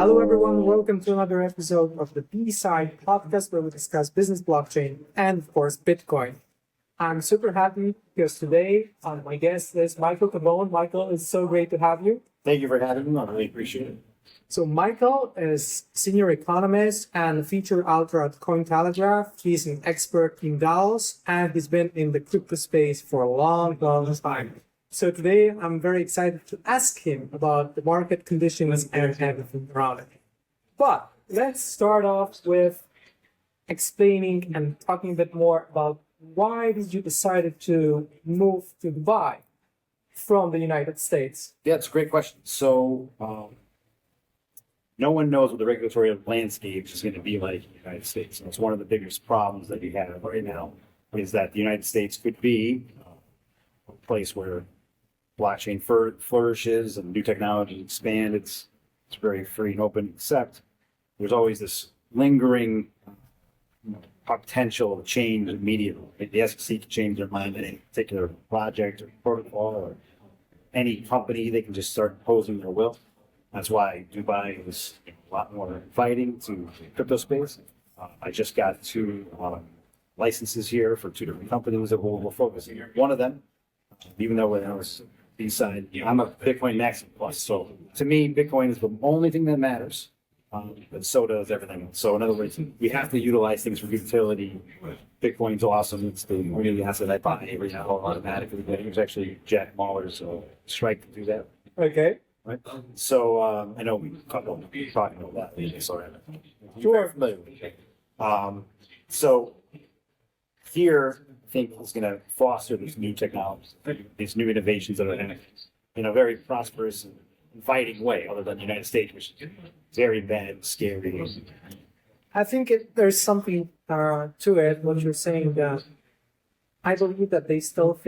Hello, everyone. Welcome to another episode of the B-Side podcast where we discuss business, blockchain, and of course, Bitcoin. I'm super happy because today my guest is Michael Tabone. Michael, it's so great to have you. Thank you for having me. I really appreciate it. So Michael is senior economist and featured author at Cointelegraph. He's an expert in DAOs and he's been in the crypto space for a long time. So today I'm very excited to ask him about the market conditions and everything around it. But let's start off with explaining and talking a bit more about why did you decide to move to Dubai from the United States? Yeah, it's a great question. So, no one knows what the regulatory landscape is going to be like in the United States. And it's one of the biggest problems that we have right now is that the United States could be a place where blockchain flourishes and new technology expand. It's very free and open, except there's always this lingering potential of change immediately. The SEC can change their mind on any particular project or protocol or any company. They can just start imposing their will. That's why Dubai is a lot more inviting to the crypto space. I just got two licenses here for two different companies that we'll focus on. One of them, even though when I was B-side, I'm a Bitcoin Maxi Plus. So to me, Bitcoin is the only thing that matters, but so does everything else. So in other words, we have to utilize things for utility. Bitcoin's awesome. It's the only asset I buy every now automatically. There's actually Jack Mahler's strike to do that. Okay. Right. So I know we talked about that later. Sorry. Sure. So here, I think is going to foster these new technologies, these new innovations that are in a very prosperous and inviting way, other than the United States, which is very bad and scary. I think there's something to it, what you're saying, that I believe that they still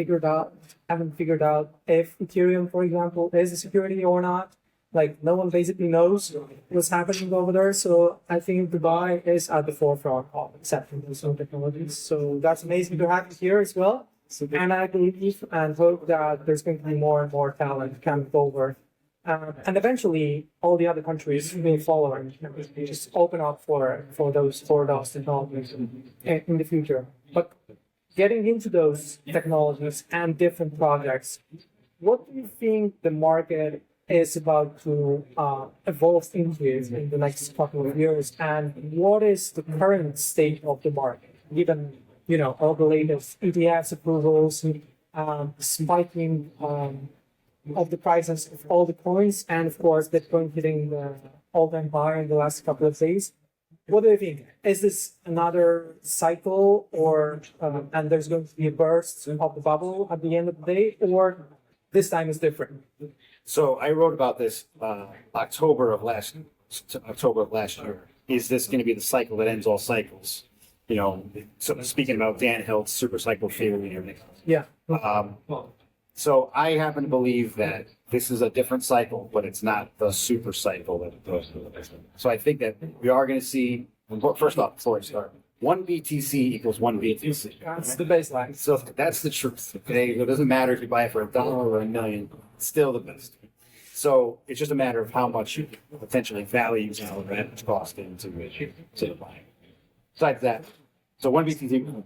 haven't figured out if Ethereum, for example, is a security or not. Like, no one basically knows what's happening over there. So I think Dubai is at the forefront of accepting those new technologies. So that's amazing to have you here as well. And I believe and hope that there's going to be more and more talent coming over. And eventually, all the other countries will follow and just open up for those technologies in the future. But getting into those technologies and different projects, what do you think the market is about to evolve into in the next couple of years? And what is the current state of the market, given all the latest ETFs approvals, spiking of the prices of all the coins, and of course Bitcoin hitting the all-time high in the last couple of days? What do you think? Is this another cycle, or and there's going to be a burst of the bubble at the end of the day, or this time is different? So I wrote about this October of last year. Is this going to be the cycle that ends all cycles? So speaking about Dan Held's super cycle theory and everything. Yeah. So I happen to believe that this is a different cycle, but it's not the super cycle that it goes through. So I think that we are going to see, first off, before I start, one BTC equals one BTC. That's the baseline. So that's the truth. Okay, it doesn't matter if you buy it for $1 or $1 million, it's still the best. So it's just a matter of how much you potentially value or average cost into buying. Besides that, so one BTC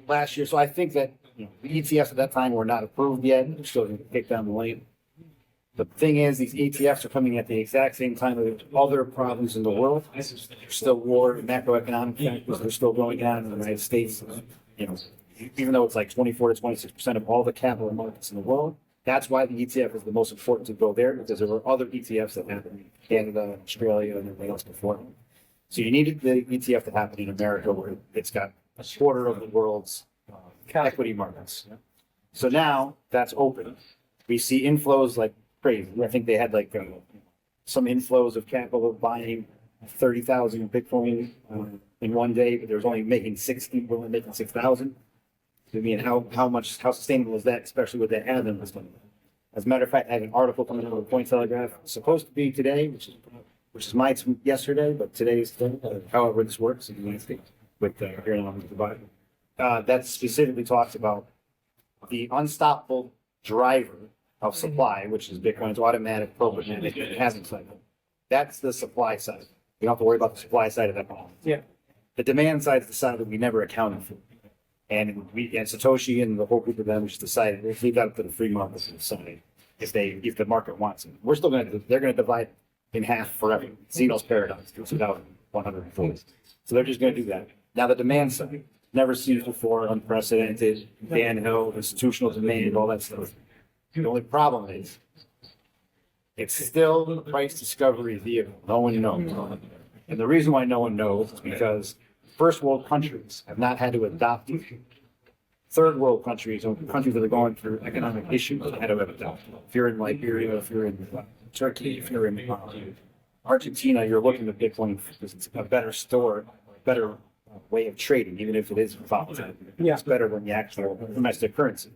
last year. So I think that the ETFs at that time were not approved yet. They're still going to kick down the lane. The thing is, these ETFs are coming at the exact same time as other problems in the world. There's still war and macroeconomic factors that are still going on in the United States. Even though it's like 24 to 26% of all the capital markets in the world, that's why the ETF is the most important to go there, because there were other ETFs that happened in Canada, Australia, and everything else before them. So you needed the ETF to happen in America, where it's got a quarter of the world's equity markets. So now that's open. We see inflows like crazy. I think they had like some inflows of capital buying 30,000 Bitcoin in one day, but there was only making 60. We're only making 6,000. I mean, how sustainable is that, especially with that admin system? As a matter of fact, I have an article coming out of Cointelegraph. It's supposed to be today, which is my yesterday, but today's however this works in the United States with here in Dubai. That specifically talks about the unstoppable driver of supply, which is Bitcoin's automatic programmatic halving cycle. That's the supply side. You don't have to worry about the supply side of that problem. Yeah. The demand side is the side that we never accounted for. And Satoshi and the whole group of them just decided we'll leave that up to the free market to decide if the market wants it. They're gonna divide in half forever. Zeno's paradox, 2,140. So they're just gonna do that. Now the demand side, never seen before, unprecedented, Van Hill, institutional demand, all that stuff. The only problem is it's still a price discovery vehicle. No one knows. And the reason why no one knows is because first world countries have not had to adopt it. Third world countries, or countries that are going through economic issues, have had to adopt it. If you're in Liberia, if you're in Turkey, if you're in Argentina, you're looking at Bitcoin because it's a better store, better way of trading, even if it is volatile. Yeah. It's better than the actual domestic currency.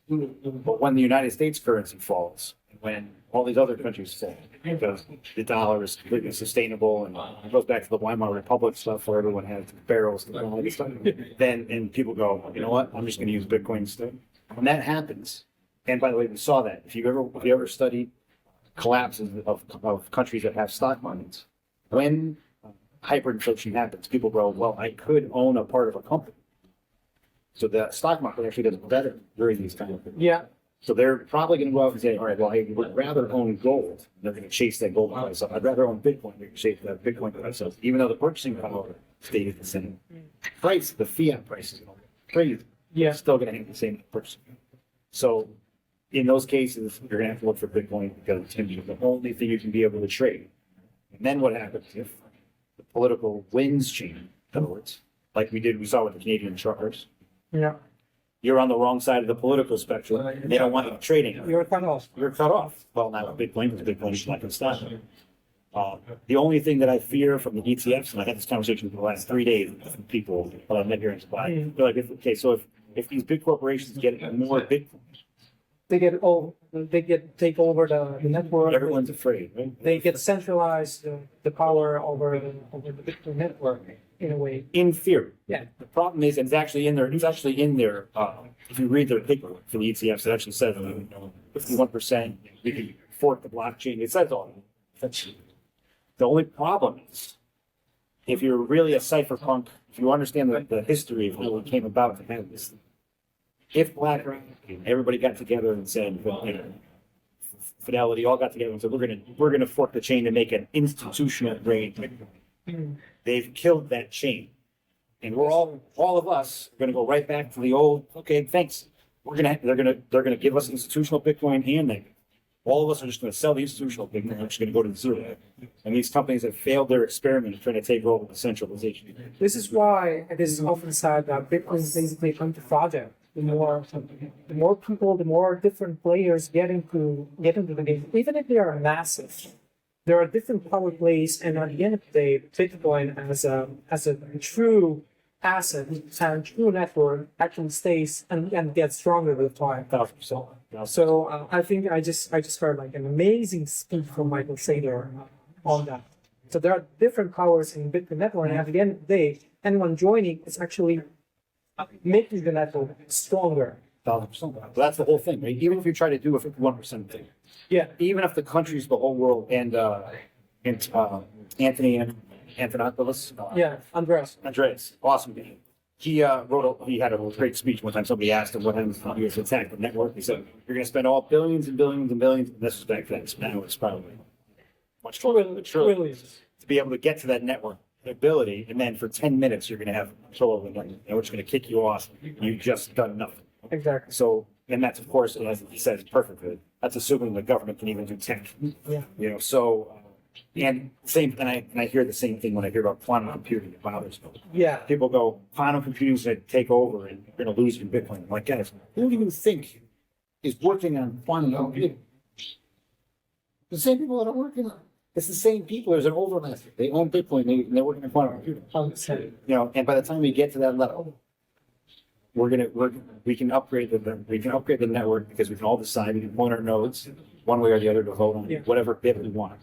But when the United States currency falls, when all these other countries fall, because the dollar is completely sustainable and it goes back to the Weimar Republic stuff where everyone has barrels and all this stuff, then and people go, you know what, I'm just going to use Bitcoin instead. When that happens, and by the way, we saw that. If you ever study collapses of countries that have stock markets, when hyperinflation happens, people go, well, I could own a part of a company. So the stock market actually does better during these times. Yeah. So they're probably going to go out and say, all right, well, I would rather own gold. They're going to chase that gold price up. I'd rather own Bitcoin. They're going to chase that Bitcoin price up, even though the purchasing power stays the same. Price, the fiat price is crazy. Yeah. It's still going to have the same purchasing power. So in those cases, you're going to have to look for Bitcoin because it's going to be the only thing you can be able to trade. And then what happens if the political winds change? In other words, like we saw with the Canadian truckers. Yeah. You're on the wrong side of the political spectrum, and they don't want you trading. You're cut off. You're cut off. Well, now with Bitcoin is not going to stop. The only thing that I fear from the ETFs, and I had this conversation for the last 3 days with people that I met here in July. They're like, okay, so if these big corporations get more Bitcoin, they take over the network. everyone's afraid, right? They get centralized the power over the Bitcoin network in a way. In theory. Yeah. The problem is, it's actually in there. If you read their paperwork for the ETFs, it actually says 51%. We can fork the blockchain. It says all that. The only problem is, if you're really a cypherpunk, if you understand the history of how it came about to have this, if BlackRock and everybody got together and said, Fidelity all got together and said, we're gonna fork the chain to make an institutional grade Bitcoin. They've killed that chain. And we're all of us are gonna go right back to the old, okay, thanks. They're gonna give us institutional Bitcoin and negative. All of us are just gonna sell the institutional Bitcoin, we're just gonna go to zero. And these companies have failed their experiment of trying to take over the centralization. This is why it is often said that Bitcoin is basically anti-fragile. The more people, the more different players get into the game, even if they are massive. There are different power plays, and at the end of the day, Bitcoin as a true asset and true network actually stays and gets stronger with time. 1,000%. So I think I just heard like an amazing speech from Michael Tabone on that. So there are different powers in Bitcoin network, and at the end of the day, anyone joining is actually making the network stronger. 1,000%. That's the whole thing, right? Even if you try to do a 51% thing. Yeah. Even if the countries, the whole world, and Anthony Antonopoulos. Andreas, awesome guy. He had a great speech one time. Somebody asked him what happens if he was attacked the network. He said, "You're going to spend all billions and billions and billions." And this was back then. So now it's probably much trillions to be able to get to that network ability, and then for 10 minutes you're going to have control over the network, and we're just going to kick you off. You've just done nothing. Exactly. So, and that's of course, as he says, perfectly. That's assuming the government can even do tech. Yeah. So. And I hear the same thing when I hear about quantum computing. It bothers me. Yeah. People go, quantum computing is going to take over and you're going to lose your Bitcoin. I'm like, guys, who do you think is working on quantum computing? The same people that are working on it. It's the same people. There's an overlap. They own Bitcoin and they're working on quantum computing. And by the time we get to that level, we can upgrade the network because we can all decide. We can point our nodes one way or the other to vote on whatever bit we want.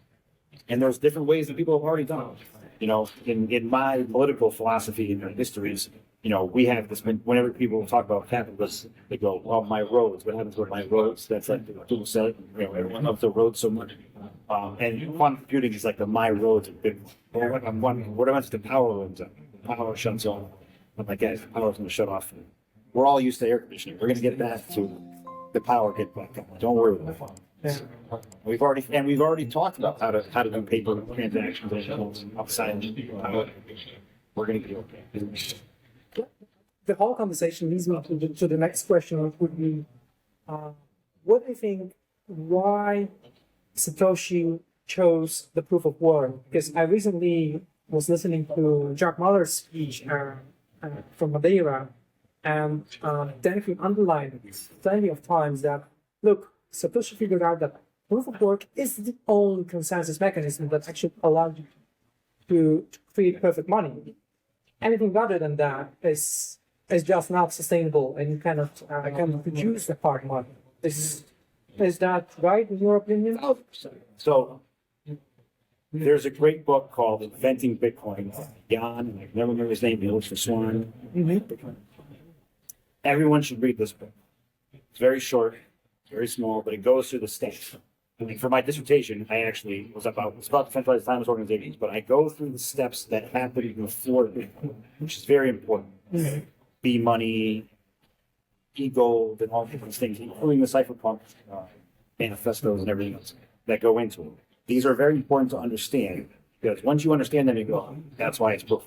And there's different ways that people have already done it. In my political philosophy and histories, we have this, whenever people talk about capitalism, they go, well, my roads, what happens with my roads? That's like, people say, everyone loves the roads so much. And quantum computing is like the my roads have been, what happens to power roads? Power shuts off. I'm like, guys, the power's going to shut off. We're all used to air conditioning. We're going to get back to the power get back on. Don't worry about it. Yeah. We've already talked about how to do paper transactions outside. We're going to be okay. The whole conversation leads me to the next question, which would be, what do you think, why Satoshi chose the proof of work? Because I recently was listening to Jack Mahler's speech from Madeira, and then he underlined plenty of times that, look, Satoshi figured out that proof of work is the only consensus mechanism that actually allows you to create perfect money. Anything other than that is just not sustainable, and you cannot produce the hard money. Is that right in your opinion? So there's a great book called Inventing Bitcoin. Jan, I never remember his name, he looks for Swan. Mm-hmm. Everyone should read this book. It's very short, very small, but it goes through the steps. For my dissertation, I actually was about centralized autonomous organizations, but I go through the steps that happen before Bitcoin, which is very important. Mm-hmm. B-money, e-gold, and all different things, including the cypherpunk manifestos and everything else that go into it. These are very important to understand, because once you understand them, you go, that's why it's proof.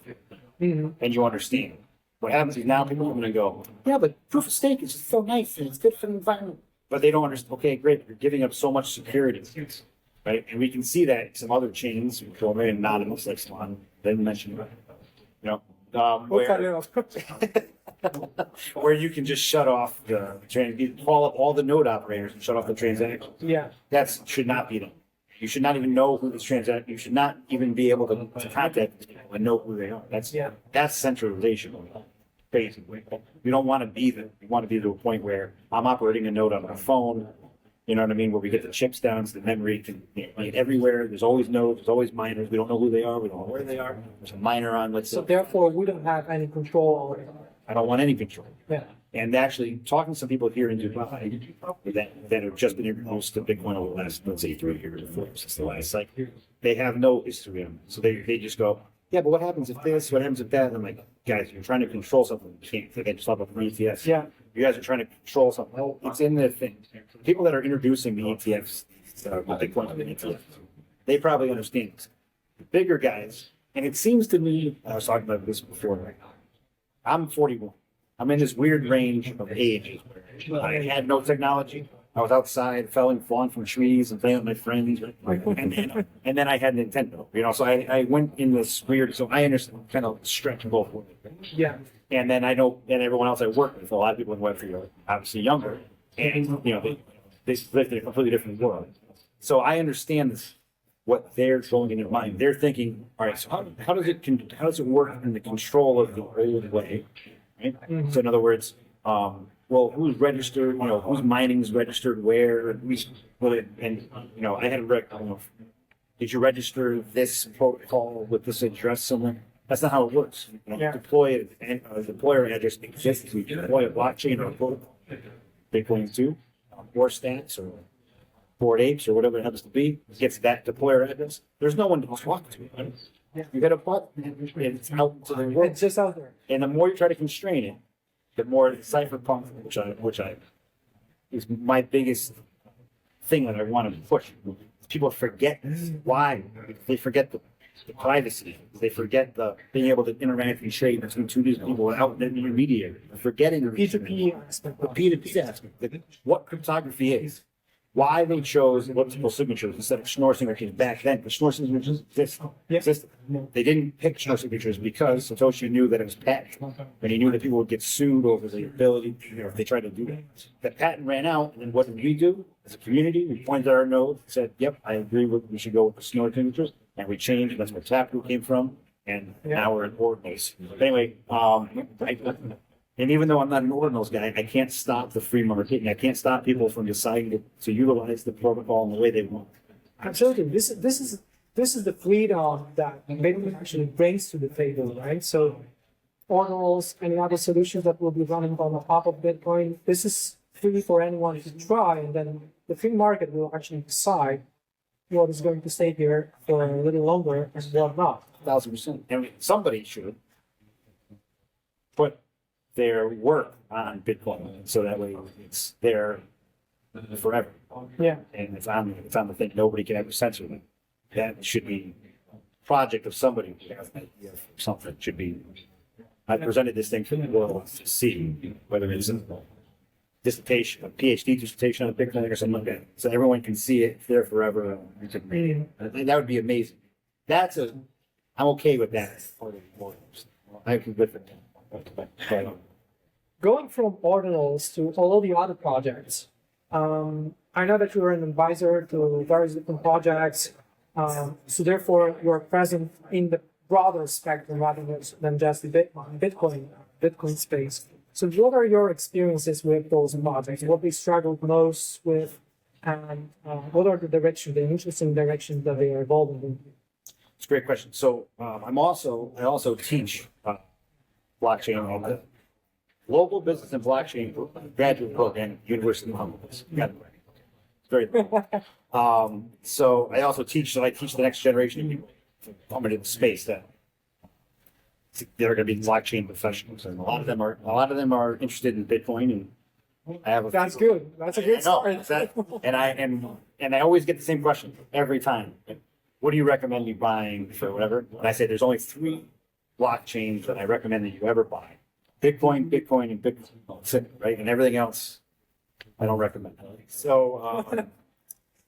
Mm-hmm. And you understand. What happens is now people are going to go, yeah, but proof of stake is just so nice and it's good for the environment. But they don't understand, okay, great, you're giving up so much security, right? And we can see that in some other chains, which are very anonymous, like Swan, didn't mention it, where you can just shut off the call up all the node operators and shut off the transaction. Yeah. That should not be done. You should not even know who this transaction. You should not even be able to contact these people and know who they are. That's centralization. Crazy. You don't want to be there. You want to be to a point where I'm operating a node on my phone. You know what I mean? Where we get the chips down, so the memory can be everywhere. There's always nodes. There's always miners. We don't know who they are. We don't know where they are. There's a miner on. Let's say. So therefore, we don't have any control over it. I don't want any control. Yeah. And actually, talking to some people here in Dubai that have just been introduced to Bitcoin over the last, let's say, 3 years or 4 years since the last cycle, they have no history on it. So they just go, yeah, but what happens if this? What happens if that? And I'm like, guys, you're trying to control something. You can't think I just talk about the ETFs. Yeah. You guys are trying to control something. Well, it's in the thing. People that are introducing the ETFs, Bitcoin and the ETFs, they probably understand this. The bigger guys, and it seems to me, I was talking about this before, I'm 41. I'm in this weird range of ages where I had no technology. I was outside, falling from trees and playing with my friends, and then I had Nintendo. So I went in this weird. So I understand kind of stretch both ways. Yeah. And then I know, and everyone else I work with, a lot of people in Web3 are obviously younger, and they live in a completely different world. So I understand this, what they're going in their mind. They're thinking, all right, so how does it work in the control of the old way? Right? Mm-hmm. So in other words, well, who's registered? Whose mining is registered where? I had a did you register this protocol with this address somewhere? That's not how it works. Deploy deployer address exists. We deploy a blockchain or a protocol. Bitcoin 2, or Stacks, or Bored Apes, or whatever it happens to be, gets that deployer address. There's no one to talk to. Right? Yeah. You got a button, it's out to the world. It's just out there. And the more you try to constrain it, the more cypherpunk, which is my biggest thing that I want to push. People forget why. They forget the privacy. They forget the being able to interact and trade between two different people without an intermediary. Forgetting the P2P aspect. The P2P aspect. What cryptography is. Why they chose elliptical signatures instead of Schnorr signatures back then, because Schnorr signatures existed. They didn't pick Schnorr signatures because Satoshi knew that it was patent, and he knew that people would get sued over the ability, if they tried to do that. That patent ran out, and then what did we do as a community? We pointed at our node, said, "Yep, I agree with. We should go with the Schnorr signatures," and we changed. That's where Taproot came from, and now we're in Ordinals. But anyway, and even though I'm not an Ordinals guy, I can't stop the free market, and I can't stop people from deciding to utilize the protocol in the way they want. Absolutely. This is the freedom that Bitcoin actually brings to the table, right? So ordinals, any other solutions that will be running on the top of Bitcoin. This is free for anyone to try, and then the free market will actually decide what is going to stay here for a little longer and what not. 1,000%. And somebody should put their work on Bitcoin so that way it's there forever. Yeah. And it's on the thing. Nobody can ever censor it. That should be a project of somebody who has an idea for something. Should be. I presented this thing for the world to see whether it's a dissertation, a PhD dissertation on Bitcoin or something like that. So everyone can see it there forever. And that would be amazing. I'm okay with that. I can live with that. Going from ordinals to all the other projects, I know that you are an advisor to various different projects, so therefore you're present in the broader spectrum rather than just the Bitcoin space. So what are your experiences with those projects? What they struggled most with, and what are the interesting directions that they are evolving in? It's a great question. So I also teach blockchain at the Global Business and Blockchain graduate program at the University of Humboldt. It's very cool. So I also teach. So I teach the next generation of people coming into space that they're going to be blockchain professionals, and a lot of them are interested in Bitcoin. And I have That's good. That's a good start. And I always get the same question every time. What do you recommend me buying for whatever? And I say there's only 3 blockchains that I recommend that you ever buy: Bitcoin, Bitcoin, and Bitcoin. That's it, right? And everything else, I don't recommend. So,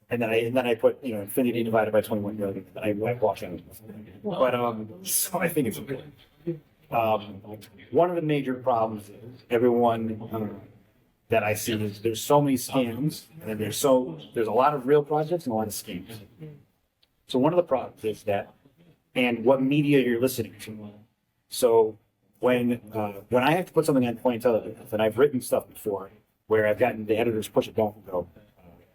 and then I put infinity divided by 21 million. And I walk out. But so I think it's important. One of the major problems is everyone that I see is there's so many scams, and there's a lot of real projects and a lot of scams. So one of the problems is that, and what media you're listening to. So when I have to put something on Cointelegraph, and I've written stuff before where I've gotten the editors push it down and go,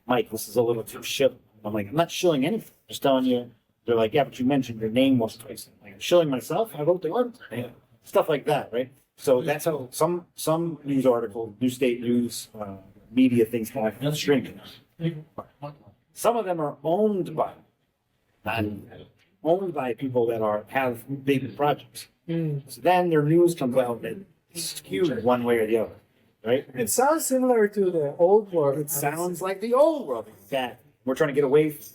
Mike, this is a little too shill. I'm like, I'm not shilling anything. I'm just telling you. They're like, yeah, but you mentioned your name was twice. I'm like, shilling myself? I wrote the article. Stuff like that, right? So that's how some news articles, New State News, media things have shrink. Some of them are owned by people that have big projects. So then their news comes out and it's skewed one way or the other, right? It sounds similar to the old world. It sounds like the old world that we're trying to get away from.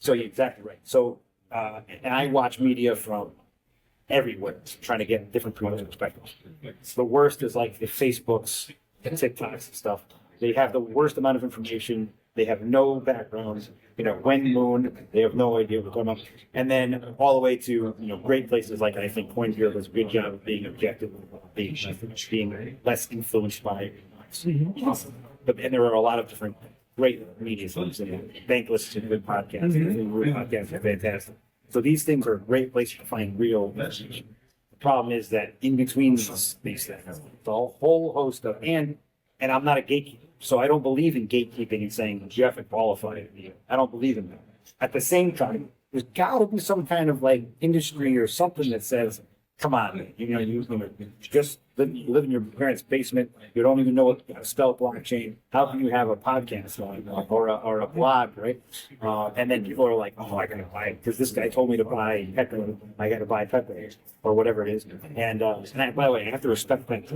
So you're exactly right. So and I watch media from everywhere, trying to get different perspectives. The worst is like the Facebooks and TikToks and stuff. They have the worst amount of information. They have no backgrounds. When moon, they have no idea what's going on. And then all the way to great places like I think Cointelegraph does a good job of being objective, being less influenced by. And there are a lot of different great media sources. Bankless is a good podcast. Podcasts are fantastic. So these things are a great place to find real message. The problem is that in between these things, the whole host of and I'm not a gatekeeper, so I don't believe in gatekeeping and saying you have to qualify. I don't believe in that. At the same time, there's got to be some kind of like industry or something that says, "Come on, you just live in your parents' basement. You don't even know how to spell blockchain. How can you have a podcast or a blog, right?" And then people are like, "Oh, I gotta buy it because this guy told me to buy Pepe. I gotta buy Pepe or whatever it is." And by the way, I have to respect that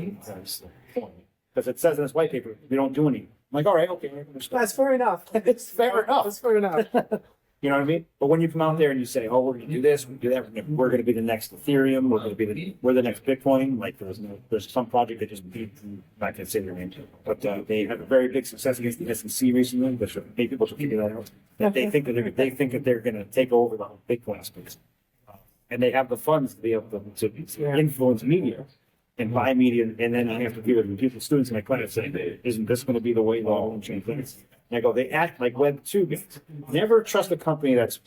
because it says in this white paper we don't do anything. I'm like, all right, okay, that's fair enough. It's fair enough. That's fair enough. You know what I mean? But when you come out there and you say, "Oh, we're going to do this, we do that, we're going to be the next Ethereum, we're the next Bitcoin," like there's some project that just beat, I'm not going to say their name, but they had a very big success against the SEC recently. Maybe people should figure that out. They think that they're going to take over the whole Bitcoin space, and they have the funds to be able to influence media and buy media, and then I have to deal with people, students in my class saying, "Isn't this going to be the way the whole chain thinks?" And I go, they act like Web 2 guys. Never trust a company that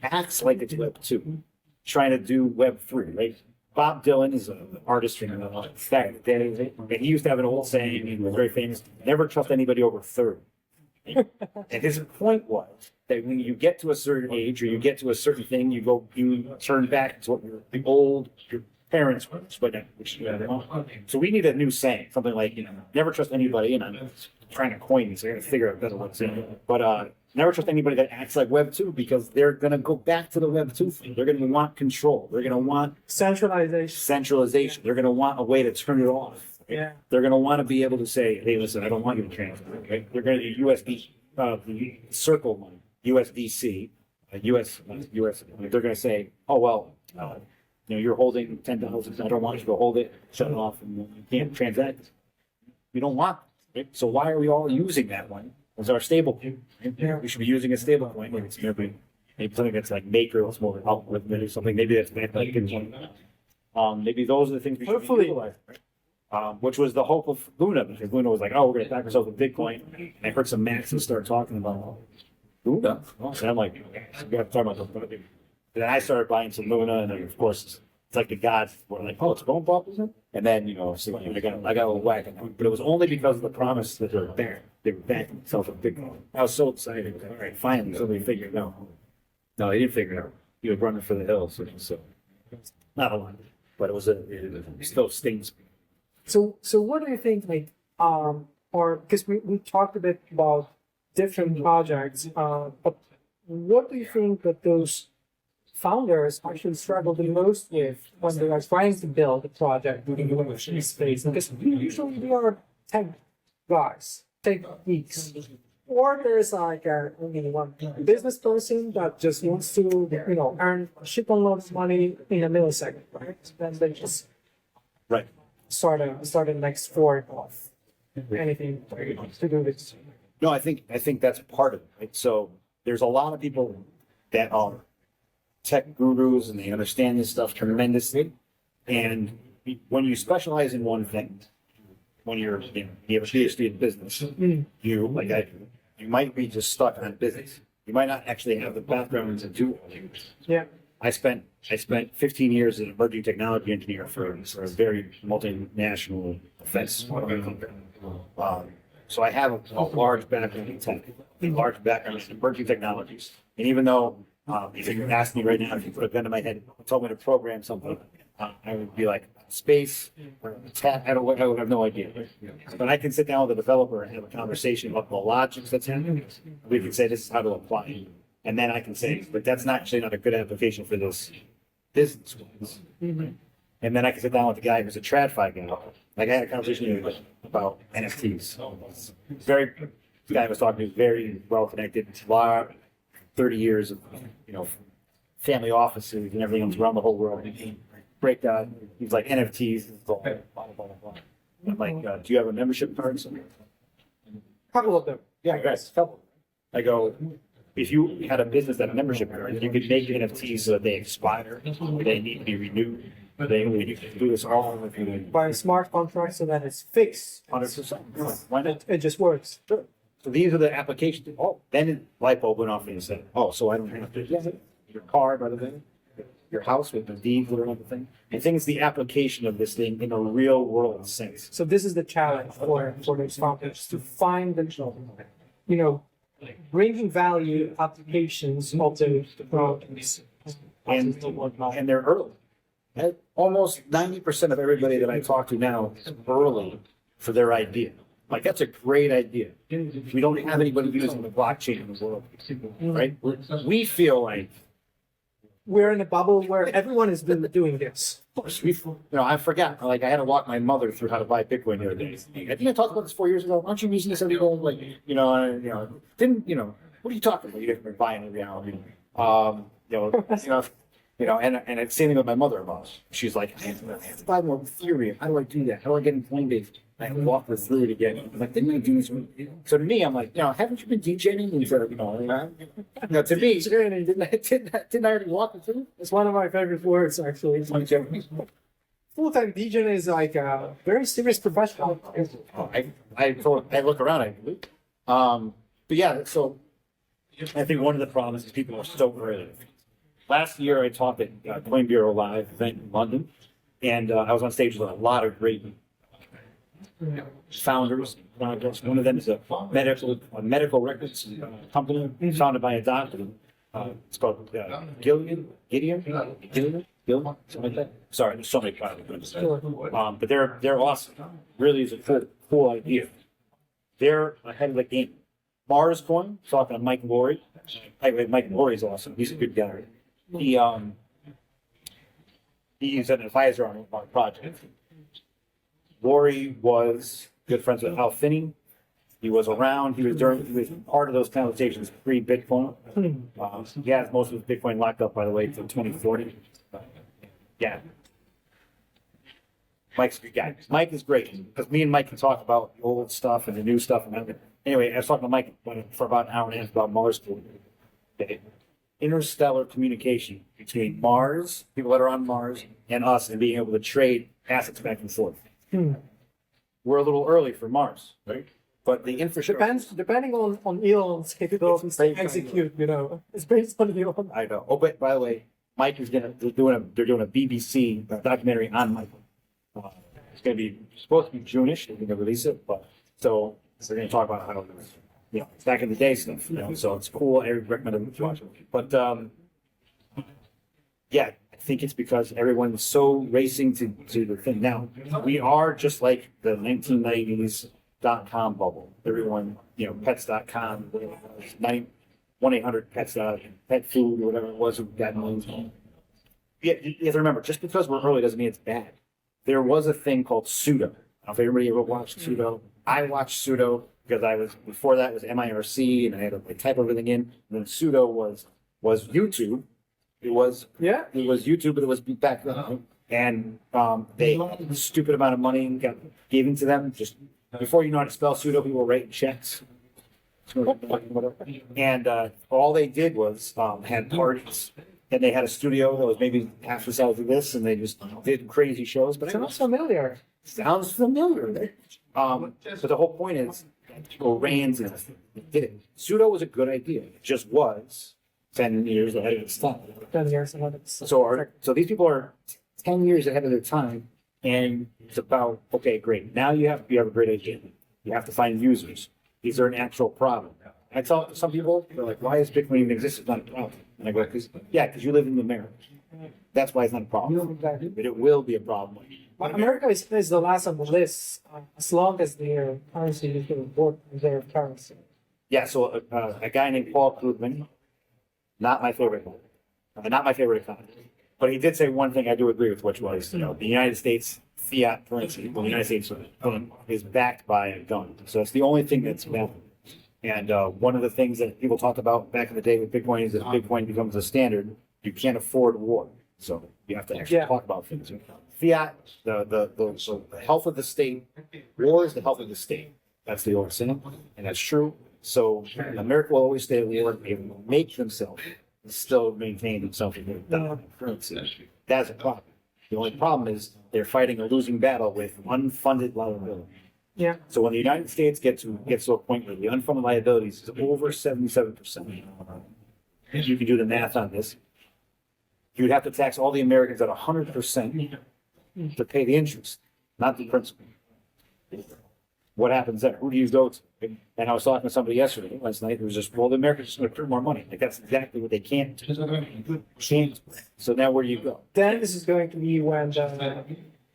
acts like it's Web 2, trying to do Web 3, right? Bob Dylan is an artist from back then, and he used to have an old saying, he was very famous, never trust anybody over 30. And his point was that when you get to a certain age or you get to a certain thing, you turn back to what your parents were, so we need a new saying, something like, never trust anybody, and I'm trying to coin these, so I gotta figure out better what's in it. But never trust anybody that acts like Web 2, because they're gonna go back to the Web 2 thing. They're gonna want control. They're gonna want Centralization. They're gonna want a way to turn it off. Right? Yeah. They're gonna want to be able to say, hey, listen, I don't want you to transfer. Right? They're gonna USB, the Circle money, USDC, US. They're gonna say, oh well. You're holding $10. I don't want you to hold it, shut it off, and you can't transact. We don't want it, right? So why are we all using that one as our stable coin? Right? Yeah. We should be using a stable coin. Maybe something that's like Maker or more algorithm or something. Maybe that's like maybe those are the things we should Hopefully. utilize. Right? Which was the hope of Luna, because Luna was like, oh, we're going to back ourselves with Bitcoin. And I heard some Maxes start talking about Luna. And I'm like, we have to talk about this. And then I started buying some Luna, and then of course it's like the gods were like, "Oh, it's going pop, isn't it?" And then so I got a little whack, but it was only because of the promise that they were there. They were backing themselves with Bitcoin. I was so excited. All right, finally somebody figured it out. No, they didn't figure it out. He was running for the hills, so not a lot, but it still stings. So what do you think, like, or because we talked a bit about different projects, but what do you think that those founders actually struggle the most with when they are trying to build a project in the space? Because usually they are tech guys, tech geeks. Or there's like only one business person that just wants to, earn a shit ton of money in a millisecond, right? Then they just Right. start a next fork of anything to do this. No, I think that's part of it. Right? So there's a lot of people that are tech gurus and they understand this stuff tremendously. And when you specialize in one thing, when you have a PhD in business, you might be just stuck on business. You might not actually have the background to do it. Yeah. I spent 15 years as an emerging technology engineer for a very multinational defense company. So I have a large background in tech, a large background in emerging technologies. And even though if you asked me right now, if you put a gun to my head and told me to program something, I would be like, space, tap, I would have no idea. But I can sit down with a developer and have a conversation about the logics that's happening. We can say this is how to apply it. And then I can say, but that's actually not a good application for this business. And then I can sit down with the guy who's a TradFi guy. Like I had a conversation with him about NFTs. The guy I was talking to, very well connected, 30 years of family offices and everything else around the whole world. Break down. He's like NFTs. Blah, blah, blah, blah. I'm like, do you have a membership card? Couple of them. Yeah, guys, couple. I go, if you had a business that had a membership card, you could make NFTs so that they expire, they need to be renewed. You can do this all if you By a smart contract so that it's fixed. 100%. Why not? It just works. Sure. So these are the applications. Oh, then light bulb went off and you said, oh, so I don't have to use your car by the thing, your house with the deeds or anything. I think it's the application of this thing in a real world sense. So this is the challenge for those founders to find the, bringing value applications of the products. And they're early. Almost 90% of everybody that I talk to now is early for their idea. Like, that's a great idea. We don't have anybody using the blockchain in the world, right? We feel like we're in a bubble where everyone has been doing this. I forgot. Like, I had to walk my mother through how to buy Bitcoin the other day. I think I talked about this 4 years ago. Aren't you using this every day? Like, what are you talking about? You haven't been buying in reality. And it's same thing with my mother-in-law. She's like, I have to buy more Ethereum. How do I do that? How do I get in Coinbase? I walk her through it again. I'm like, didn't I do this? So to me, I'm like, haven't you been DJing? To me, didn't I already walk her through? It's one of my favorite words, actually. Full-time DJ is like a very serious professional. I look around. But yeah, so I think one of the problems is people are so early. Last year, I taught at Coin Bureau Live event in London, and I was on stage with a lot of great founders. One of them is a medical records company founded by a doctor. It's called Gideon. Bill, something like that. Sorry, there's so many products. Sure. But they're awesome. Really is a cool idea. They're ahead of the game. Mars Coin, talking to Mike Lowry. Mike Lowry's awesome. He's a good guy. He's an advisor on our project. Lowry was good friends with Al Finney. He was around. He was part of those conversations pre-Bitcoin. He has most of his Bitcoin locked up, by the way, till 2040. Yeah. Mike's a good guy. Mike is great because me and Mike can talk about the old stuff and the new stuff. Anyway, I was talking to Mike for about an hour and a half about Mars. Interstellar communication between Mars, people that are on Mars, and us, and being able to trade assets back and forth. We're a little early for Mars, right? But the infrastructure Depending on Elon's capabilities to execute, it's based on Elon. I know. Oh, but by the way, Mike is they're doing a BBC documentary on Michael. It's going to be supposed to be June-ish. They're going to release it, but so they're going to talk about how it's back in the day stuff. So it's cool. I recommend it to watch it. But yeah, I think it's because everyone's so racing to the thing. Now we are just like the 1990s .com bubble. Everyone, pets.com, 1-800-pets, pet food, or whatever it was, got millions. Yeah, you have to remember, just because we're early doesn't mean it's bad. There was a thing called pseudo. I don't know if everybody ever watched pseudo. I watched pseudo because before that was MIRC, and I had to type everything in. And then pseudo was YouTube. It was YouTube, but it was back then. And they had a stupid amount of money got given to them. Just before you know how to spell pseudo, people were writing checks. And all they did was had parties. And they had a studio that was maybe half the size of this, and they just did crazy shows. But Sounds familiar. Sounds familiar. But the whole point is, people ran to did it. Pseudo was a good idea. It just was 10 years ahead of its time. 10 years ahead of its time. So these people are 10 years ahead of their time, and it's about, okay, great. Now you have a great idea. You have to find users. Is there an actual problem? I tell some people, they're like, why does Bitcoin even exist? It's not a problem. And I go, because you live in America. That's why it's not a problem. But it will be a problem. But America is the last on the list as long as their currency is going to work with their currency. Yeah, so a guy named Paul Krugman, not my favorite economist, but he did say one thing I do agree with, which was, the United States fiat currency, the United States is backed by a gun. So it's the only thing that's valid. And one of the things that people talked about back in the day with Bitcoin is that Bitcoin becomes a standard. You can't afford war. So you have to actually talk about things. Fiat, the health of the state, war is the health of the state. That's the old saying, and that's true. So America will always stay at war. They will make themselves and still maintain themselves in their currency. That's a problem. The only problem is they're fighting a losing battle with unfunded liability. Yeah. So when the United States gets to a point where the unfunded liabilities is over 77%, you can do the math on this. You'd have to tax all the Americans at 100% to pay the interest, not the principal. What happens there? Who do you go to? And I was talking to somebody last night, who was just, well, the Americans are just going to print more money. Like, that's exactly what they can't do. So now where do you go? Then this is going to be when the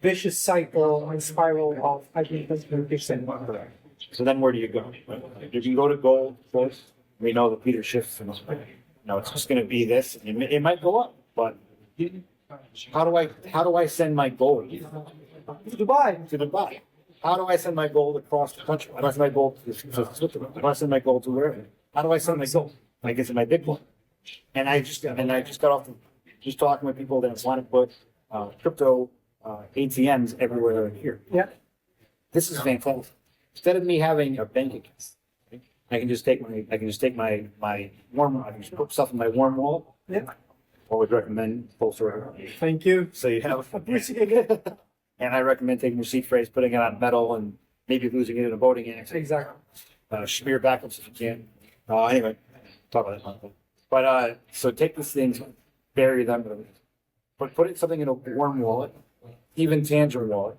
vicious cycle and spiral of hyperinflation kicks in. So then where do you go? You can go to gold, of course. We know that Peter Schiff, it's just going to be this. It might go up, but how do I send my gold To Dubai. How do I send my gold across the country? How do I send my gold to Switzerland? How do I send my gold to wherever? How do I send my gold? I guess in my Bitcoin. And I just got off just talking with people that want to put crypto ATMs everywhere here. Yeah. This is fantastic. Instead of me having a bank account, I can just take my warm. I can just put stuff in my warm wallet. Yeah. I would recommend full sort. Thank you. So you have Appreciate it. And I recommend taking your seed phrase, putting it on metal, and maybe losing it in a boating accident. Exactly. Smear backups if you can. Anyway, talk about that. But so take these things, bury them, but put something in a warm wallet, even Tangerine wallet.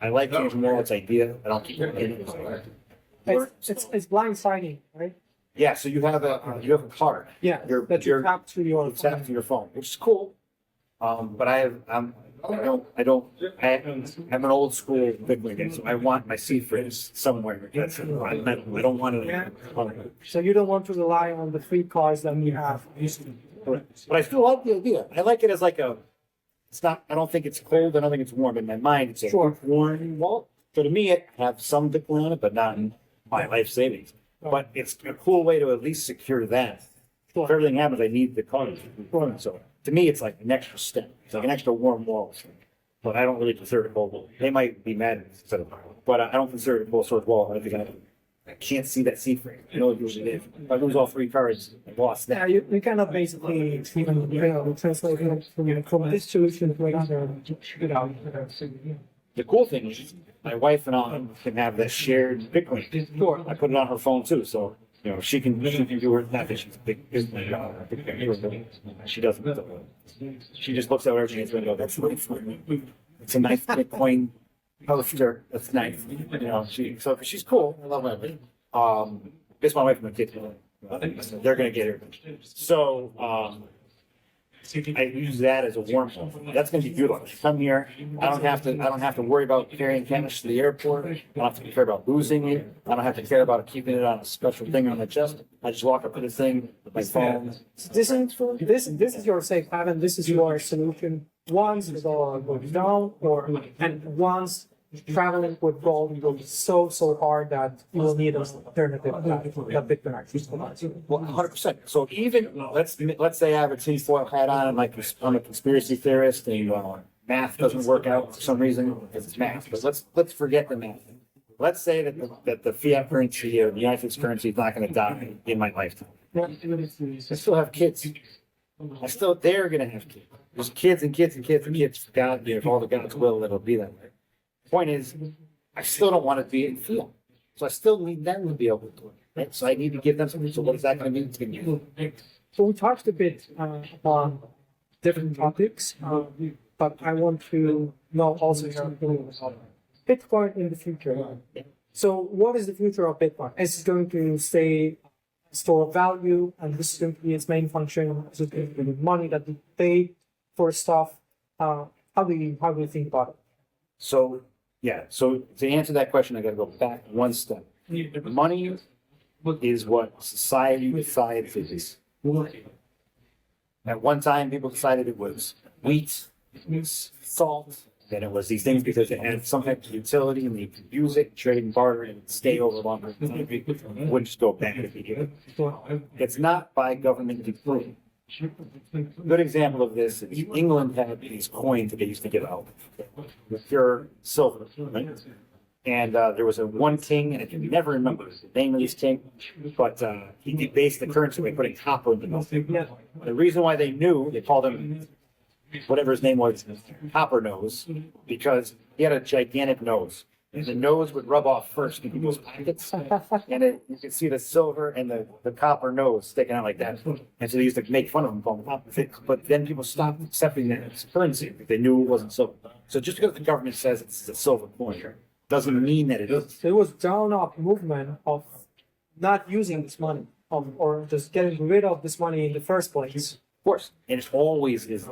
I like Tangerine wallet's idea. I don't keep it in it. It's blind signing, right? Yeah. So you have a card. Yeah. That you tap to your phone, which is cool. But I'm an old school Bitcoin, so I want my seed phrase somewhere. That's fundamental. I don't want it. So you don't want to rely on the free cards that we have. Correct. But I still like the idea. I like it as like a. It's not. I don't think it's cold. I don't think it's warm. In my mind, it's a warm wall. So to me, it have some Bitcoin on it, but not in my life savings. But it's a cool way to at least secure that. If everything happens, I need the card. So to me, it's like an extra step. It's like an extra warm wall. But I don't really consider it a cold wall. They might be mad at it, but I don't consider it a cold sort of wall. I think I can't see that seed frame. I know it usually is. If I lose all three cards, I lost that. Yeah, you kind of basically even translate it from this solution to another. The cool thing is, my wife and I can have that shared Bitcoin. Sure. I put it on her phone too, so she can do her. Not that she's a big Bitcoin. She doesn't. She just looks at everything and goes, "That's nice. It's a nice Bitcoin poster. That's nice." She's cool. I love my It's my wife and my kids. They're gonna get her. So I use that as a warm up. That's going to be beautiful. I come here. I don't have to worry about carrying cash to the airport. I don't have to care about losing it. I don't have to care about keeping it on a special thing on the chest. I just walk up to the thing with my phone. This is your safe haven. This is your solution. Once the dollar goes down, and once traveling with gold goes so hard that you will need an alternative that Bitcoin actually provides. Well, 100%. So even let's say I have a tinfoil hat on, and I'm a conspiracy theorist, and math doesn't work out for some reason because it's math. But let's forget the math. Let's say that the fiat currency or the United States currency is not going to die in my lifetime. I still have kids. They're going to have kids. There's kids and kids and kids and kids. God, if all the God's will, it'll be that way. Point is, I still don't want to be in field. So I still need them to be able to do it. Right? So I need to give them something. So what is that going to mean? It's going to be. So we talked a bit on different topics, but I want to know also your opinion about Bitcoin in the future. So what is the future of Bitcoin? Is it going to stay a store of value, and this is going to be its main function? Is it going to be money that we pay for stuff? How do you think about it? So to answer that question, I got to go back one step. Money is what society decides it is. At one time, people decided it was wheat, it was salt, then it was these things because it had some type of utility and they could use it, trade and barter, and stay over longer. It wouldn't just go back if you give it. It's not by government decree. A good example of this is England had these coins that they used to give out with pure silver, right? And there was one king, and I can never remember the name of this king, but he based the currency by putting copper in the middle. The reason why they knew, they called him whatever his name was, Copper Nose, because he had a gigantic nose. And the nose would rub off first in people's pockets, and you could see the silver and the copper nose sticking out like that. And so they used to make fun of him, calling him copper. But then people stopped accepting that as currency. They knew it wasn't silver. So just because the government says it's a silver coin doesn't mean that it is. It was down up movement of not using this money, or just getting rid of this money in the first place. Of course, and it always is.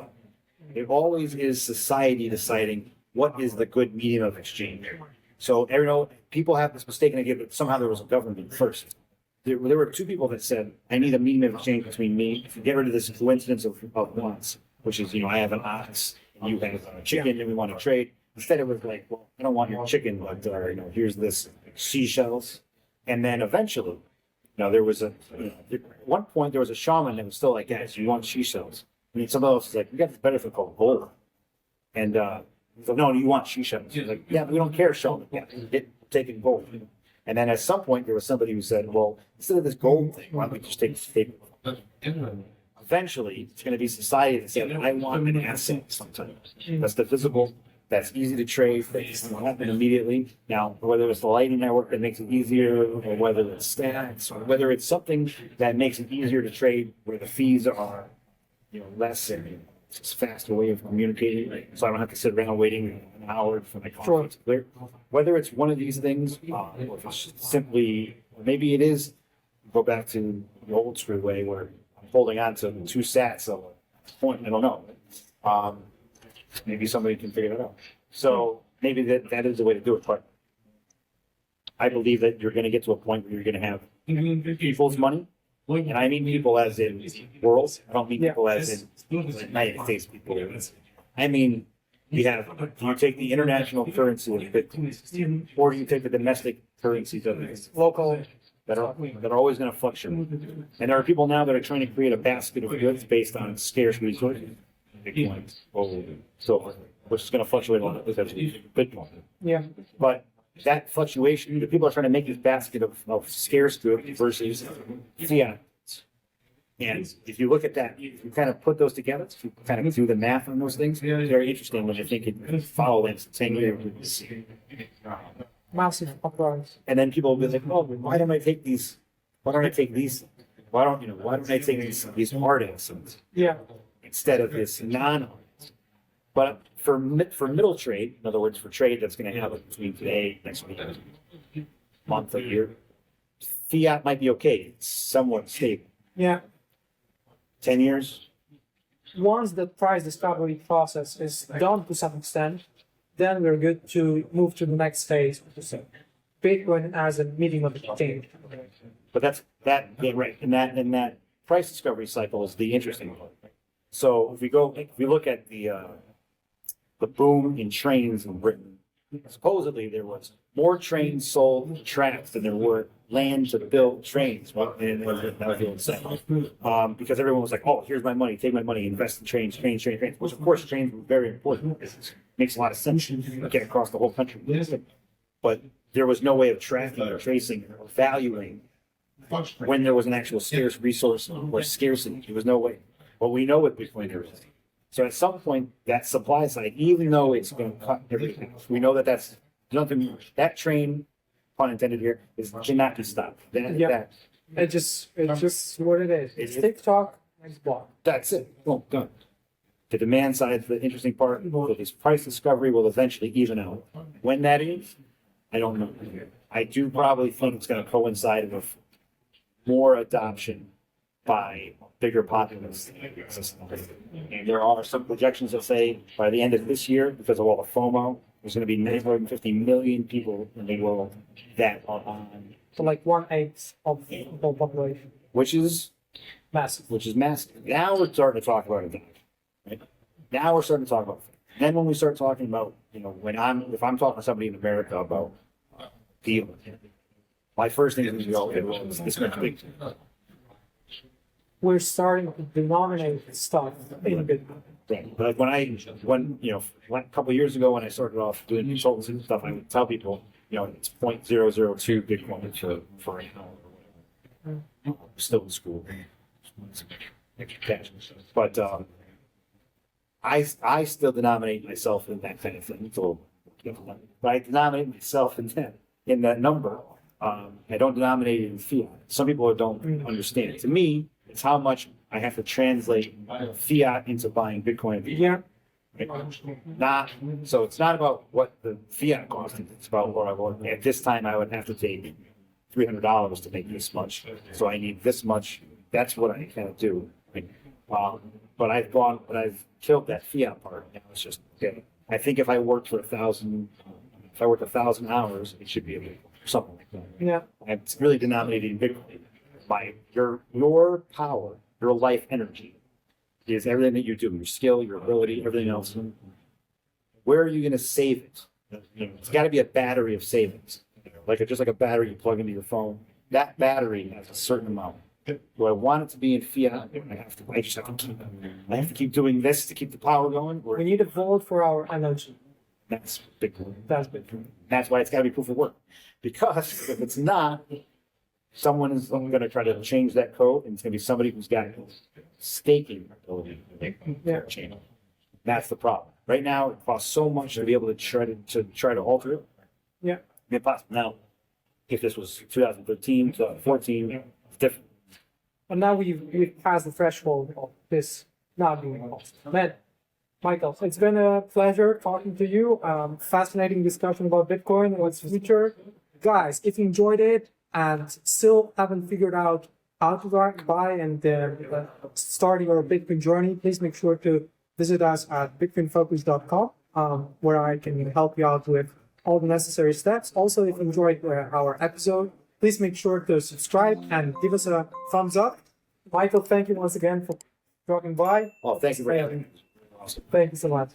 It always is society deciding what is the good medium of exchange. So, people have this mistaken idea that somehow there was a government first. There were two people that said, I need a medium of exchange between me. If you get rid of this coincidence of wants, which is, I have an ox, and you have a chicken, and we want to trade. Instead, it was like, well, I don't want your chicken, but, here's this seashells. And then eventually, there was at one point, there was a shaman that was still like, guys, you want seashells? And somebody else was like, we got this benefit called gold. And, so no, you want shisha? He's like, yeah, we don't care, Sheldon. Yeah, taking gold. And then at some point there was somebody who said, well, instead of this gold thing, why don't we just take this paper? Eventually, it's going to be society that said, I want an asset sometimes. That's divisible, that's easy to trade, that will happen immediately. Now, whether it's the Lightning Network that makes it easier, or whether it's stacks, or whether it's something that makes it easier to trade where the fees are, less and it's a faster way of communicating, so I don't have to sit around waiting an hour for my coffee to clear. Whether it's one of these things, or if it's simply, maybe it is, go back to the old school way where I'm holding on to two sats of a point, I don't know. Maybe somebody can figure that out. So maybe that is the way to do it. But I believe that you're going to get to a point where you're going to have people's money. And I mean people as in world. I don't mean people as in United States people. I mean, do you take the international currency of Bitcoin, or do you take the domestic currencies of it? Local. That are always going to fluctuate. And there are people now that are trying to create a basket of goods based on scarce resources, Bitcoin, silver, which is going to fluctuate a lot with Bitcoin. Yeah. But that fluctuation, the people are trying to make this basket of scarce goods versus fiat. And if you look at that, you kind of put those together, if you kind of do the math on those things, it's very interesting when you think it follow that 10 years. Massive uprise. And then people will be like, oh, why don't I take these? Why don't I take these? Why don't I take these hard assets instead of this non-hard? But for middle trade, in other words, for trade that's going to happen between today, next week, month, a year, fiat might be okay. It's somewhat stable. Yeah. 10 years. Once the price discovery process is done to some extent, then we're good to move to the next phase, Bitcoin as a medium of exchange. But right. And that price discovery cycle is the interesting part. So if we look at the boom in trains in Britain, supposedly there was more trains sold tracks than there were land to build trains. Right? And that was the old saying. Because everyone was like, oh, here's my money, take my money, invest in trains. Which of course trains were very important. It makes a lot of sense to get across the whole country. But there was no way of tracking or tracing or valuing when there was an actual scarce resource or scarcity. There was no way. Well, we know what Bitcoin is. So at some point, that supply side, even though it's going to cut everything, we know that that's nothing. That train, pun intended here, cannot be stopped. It's just what it is. It's TikTok, next block. That's it. Boom, done. The demand side, the interesting part, this price discovery will eventually even out. When that is, I don't know. I do probably think it's going to coincide with more adoption by bigger populace. And there are some projections that say by the end of this year, because of all the FOMO, there's going to be 950 million people in the world that are on. So like 1/8 of the whole population. Which is massive. Now we're starting to talk about it. Right? Now we're starting to talk about it. Then when we start talking about, if I'm talking to somebody in America about deal, my first thing is to go, okay, well, it's going to be big. We're starting to denominate stuff in Bitcoin. Right. But a couple of years ago when I started off doing consultancy and stuff, I would tell people, it's 0.002 Bitcoin for an hour or whatever. I'm still in school. Extra cash. But I still denominate myself in that kind of thing. But I denominate myself in that number. I don't denominate it in fiat. Some people don't understand. To me, it's how much I have to translate fiat into buying Bitcoin. Yeah. Right? So it's not about what the fiat cost. It's about what I want. At this time, I would have to take $300 to make this much. So I need this much. That's what I kind of do. Right? But I've killed that fiat part. It's just okay. I think if I worked for 1,000 hours, it should be able to something like that. Yeah. And it's really denominated in Bitcoin. By your power, your life energy is everything that you do, your skill, your ability, everything else. Where are you going to save it? It's got to be a battery of savings, just like a battery you plug into your phone. That battery has a certain amount. Do I want it to be in fiat? I have to keep doing this to keep the power going. We need a vault for our energy. That's Bitcoin. That's Bitcoin. That's why it's got to be proof of work. Because if it's not, someone is going to try to change that code, and it's going to be somebody who's got staking ability to change. That's the problem. Right now, it costs so much to be able to try to alter it. Yeah. Impossible. Now, if this was 2013, 2014, it's different. But now we've passed the threshold of this not being possible. Man, Michael, it's been a pleasure talking to you. Fascinating discussion about Bitcoin and its future. Guys, if you enjoyed it and still haven't figured out how to buy and start your Bitcoin journey, please make sure to visit us at bitcoinfocus.com, where I can help you out with all the necessary steps. Also, if you enjoyed our episode, please make sure to subscribe and give us a thumbs up. Michael, thank you once again for dropping by. Oh, thank you for having me. Thank you so much.